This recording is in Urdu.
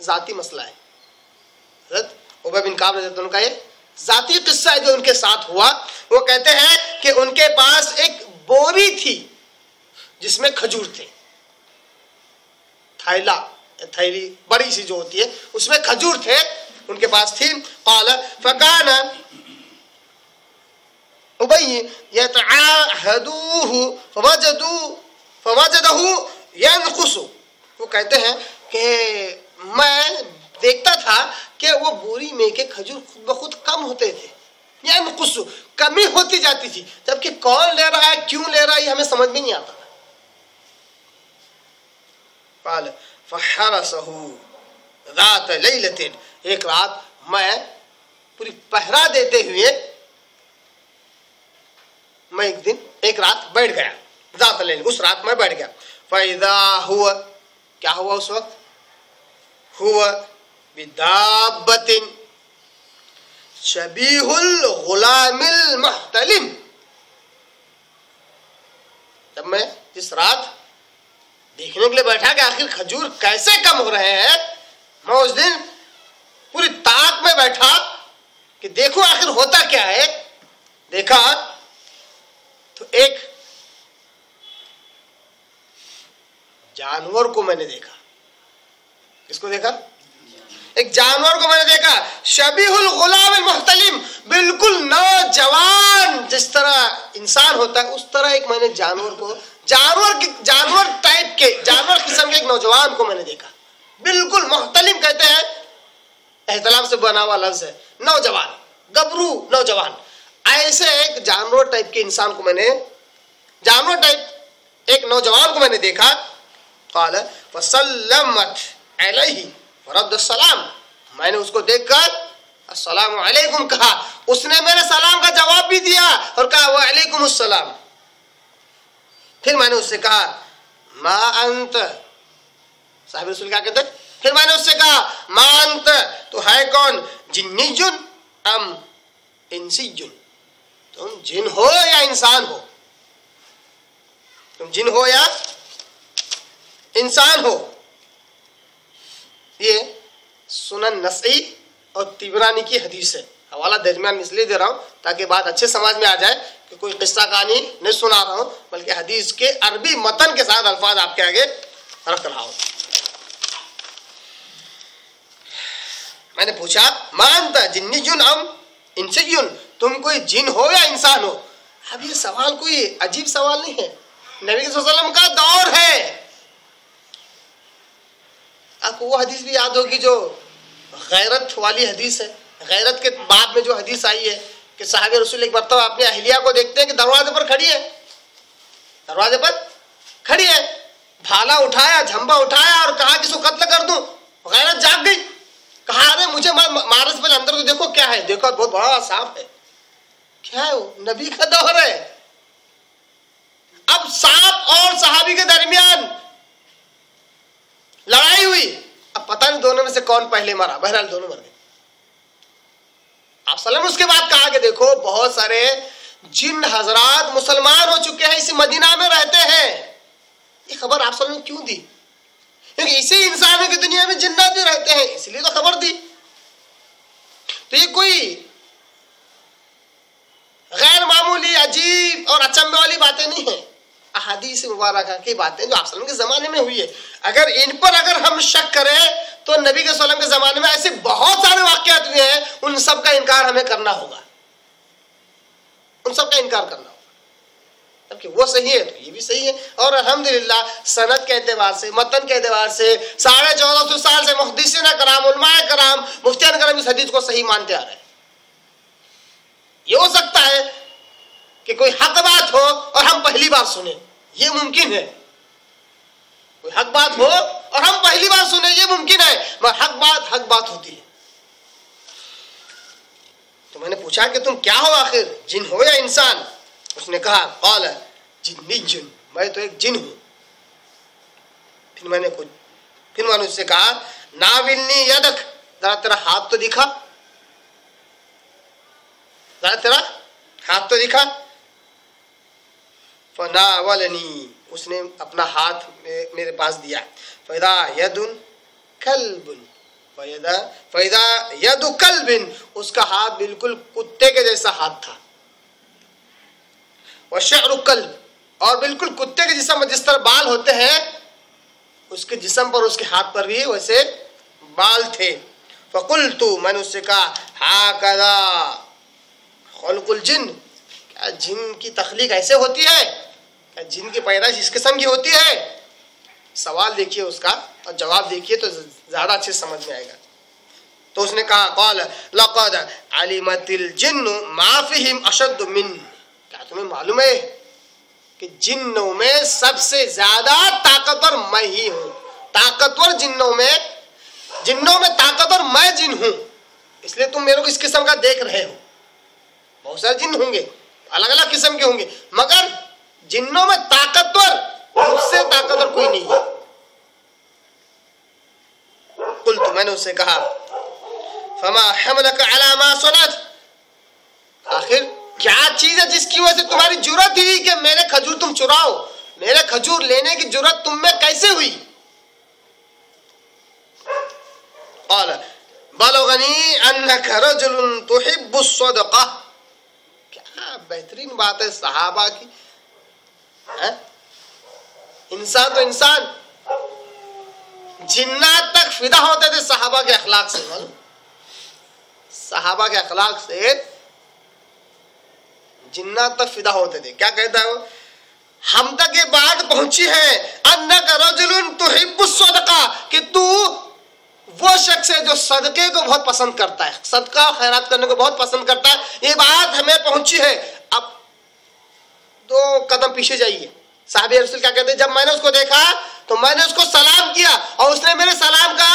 ذاتی مسئلہ ہے. حضرت ابی بن کعب رضی اللہ عنہ کا یہ ذاتی قصہ ہے جو ان کے ساتھ ہوا. وہ کہتے ہیں کہ ان کے پاس ایک بوری تھی جس میں کھجور تھے. تھیلی بڑی سی جو ہوتی ہے اس میں کھجور تھے ان کے پاس تھی. قال فکان ابی یتعاہدوہ فوجدہ ینقص. وہ کہتے ہیں کہ میں دیکھتا تھا کہ وہ بوری میں کے کھجور خود بخود کم ہوتے تھے. ینقص کمی ہوتی جاتی تھی, جبکہ کون لے رہا ہے کیوں لے رہا ہے یہ ہمیں سمجھ میں نہیں آتا. قال فحرسہ ذات لیلۃ. ایک رات میں پوری پہرا دیتے ہوئے میں ایک رات بیٹھ گیا. ذات لیل, اس رات میں بیٹھ گیا. فاذا ہوا, کیا ہوا اس وقت؟ ہوا بدابۃ شبیہ الغلام المحتلم. جب میں جس رات دیکھنے کے لیے بیٹھا کہ آخر کھجور کیسے کم ہو رہے ہیں, میں اس دن پوری طاق میں بیٹھا کہ دیکھو آخر ہوتا کیا ہے. دیکھا تو ایک جانور کو میں نے دیکھا. کس کو دیکھا؟ ایک جانور کو میں نے دیکھا. شبیہ الغلام المحتلم, بالکل نوجوان جس طرح انسان ہوتا ہے اس طرح ایک میں نے جانور کو, جانور ٹائپ کے, جانور قسم کے ایک نوجوان کو میں نے دیکھا. بالکل محتلم کہتے ہیں, احتلام سے بنا ہوا لفظ ہے, نوجوان, گبرو نوجوان. ایسے ایک جانور ٹائپ کے انسان کو میں نے, جانور ٹائپ ایک نوجوان کو میں نے دیکھا. قال فسلمت علیہ فرد السلام. میں نے اس کو دیکھ کر السلام علیکم کہا, اس نے میرے سلام کا جواب بھی دیا اور کہا وعلیکم السلام. پھر میں نے اس سے کہا ما انت, صاحب رسول کیا کہتے ہیں, پھر میں نے اس سے کہا ما انت, تو ہے کون, جنی ام انسی, تم جن ہو یا انسان ہو, تم جن ہو یا انسان ہو. یہ سنن نسائی اور طبرانی کی حدیث ہے. حوالہ درمیان اس لیے دے رہا ہوں تاکہ بات اچھے سمجھ میں آ جائے کہ کوئی قصہ کہانی نہیں سنا رہا ہوں, بلکہ حدیث کے عربی متن کے ساتھ الفاظ آپ کے آگے رکھ رہا ہوں. میں نے پوچھا مانتا جنی جن ام انسی, تم کوئی جن ہو یا انسان ہو. اب یہ سوال کوئی عجیب سوال نہیں ہے, نبی صلی اللہ علیہ وسلم کا دور ہے. آپ کو وہ حدیث بھی یاد ہوگی جو غیرت والی حدیث ہے. غیرت کے بعد میں جو حدیث آئی ہے کہ صحابہ رسول ایک مرتبہ اپنی اہلیہ کو دیکھتے ہیں کہ دروازے پر کھڑی ہے, دروازے پر کھڑی ہے, بھالا اٹھایا, جھمبا اٹھایا اور کہا کہ اس کو قتل کر دوں. غیرت جاگ گئی, کہا ارے مجھے مارنے سے پہلے اندر تو دیکھو کیا ہے. دیکھو بہت بڑا سانپ ہے. کیا ہے وہ؟ نبی کا دور ہے. اب سانپ اور صحابی کے درمیان لڑائی ہوئی. اب پتہ نہیں دونوں میں سے کون پہلے مرا, بہرحال دونوں مر گئے. آپ صلی اللہ علیہ وسلم اس کے بعد کہا کہ دیکھو بہت سارے جن حضرات مسلمان ہو چکے ہیں, اسی مدینہ میں رہتے ہیں. یہ خبر آپ صلی اللہ علیہ وسلم نے کیوں دی؟ کیونکہ اسی انسانوں کی دنیا میں جنات بھی رہتے ہیں, اس لیے تو خبر دی. تو یہ کوئی غیر معمولی عجیب اور اچنبے والی باتیں نہیں ہیں. احادیث مبارکہ کی باتیں جو آپ صلی اللہ علیہ وسلم کے زمانے میں ہوئی ہے, اگر ان پر ہم شک کریں تو نبی کے صلی اللہ علیہ وسلم کے زمانے میں ایسے بہت سارے واقعات ہوئے ہیں, ان سب کا انکار ہمیں کرنا ہوگا, ان سب کا انکار کرنا ہوگا. جبکہ وہ صحیح ہے تو یہ بھی صحیح ہے. اور الحمدللہ سند کے اعتبار سے, متن کے اعتبار سے 1450 سال سے محدثین کرام, علماء کرام, مفتیان کرام اس حدیث کو صحیح مانتے آ رہے ہیں. یہ ہو سکتا ہے کہ کوئی حق بات ہو اور ہم پہلی بار سنیں, یہ ممکن ہے. کوئی حق بات ہو اور ہم پہلی بار سنیں, یہ ممکن ہے, مگر حق بات ہوتی ہے. تو میں نے پوچھا کہ تم کیا ہو آخر, جن ہو یا انسان؟ اس نے کہا قال جنی جن, میں تو ایک جن ہوں. پھر میں نے اس سے کہا ناولنی یدک, ذرا تیرا ہاتھ تو دکھا, ذرا تیرا ہاتھ تو دکھا. فناولنی, اس نے اپنا ہاتھ میرے پاس دیا. فاذا ید کلب فَإِذَا يَدُ كَلْبٍ، اس کا ہاتھ بالکل کتے کے جیسا ہاتھ تھا. وَشَعْرُ كَلْبٍ، اور بالکل کتے کے جسم میں جس طرح بال ہوتے ہیں اس کے جسم پر اس کے ہاتھ پر بھی ویسے بال تھے. فَقُلْتُ، میں نے اس سے کہا هَكَذَا خلق الجن، کیا جن کی تخلیق ایسے ہوتی ہے؟ کیا جن کی پیدائش اس قسم کی ہوتی ہے؟ سوال دیکھیے اس کا اور جواب دیکھیے تو زیادہ اچھے سمجھ میں آئے گا. تو اس نے کہا قال لقد علمت الجن ما فيهم اشد من، کیا تمہیں معلوم ہے کہ جنوں میں سب سے زیادہ طاقتور میں ہی ہوں. طاقتور جنوں میں طاقتور میں جن ہوں، اس لیے تم میرے کو اس قسم کا دیکھ رہے ہو. بہت سارے جن ہوں گے، الگ الگ قسم کے ہوں گے، مگر جنوں میں طاقتور مجھ سے طاقتور کوئی نہیں ہے. قلت، میں نے اس سے کہا فما حملك على ما صنعت، آخر کیا چیز ہے جس کی وجہ سے تمہاری جرأت ہوئی کہ میرے کھجور تم چراؤ؟ میرے کھجور لینے کی جرأت تم میں کیسے ہوئی؟ قال بلغني انك رجل تحب الصدقہ. کیا بہترین بات ہے صحابہ کی. انسان تو انسان، جنات تک فدا ہوتے تھے صحابہ کے اخلاق سے. صحابہ کے اخلاق سے جنات تک فدا ہوتے تھے. کیا کہتا ہے وہ؟ ہم تک یہ بات پہنچی ہے انک رجل تحب الصدقہ، کہ تو وہ شخص ہے جو صدقے کو بہت پسند کرتا ہے، صدقہ خیرات کرنے کو بہت پسند کرتا ہے. یہ بات ہمیں پہنچی ہے. اب 2 قدم پیچھے جائیے. صحابی رسول کیا کہتے ہیں؟ جب میں نے اس کو دیکھا تو میں نے اس کو سلام کیا اور اس نے میرے سلام کا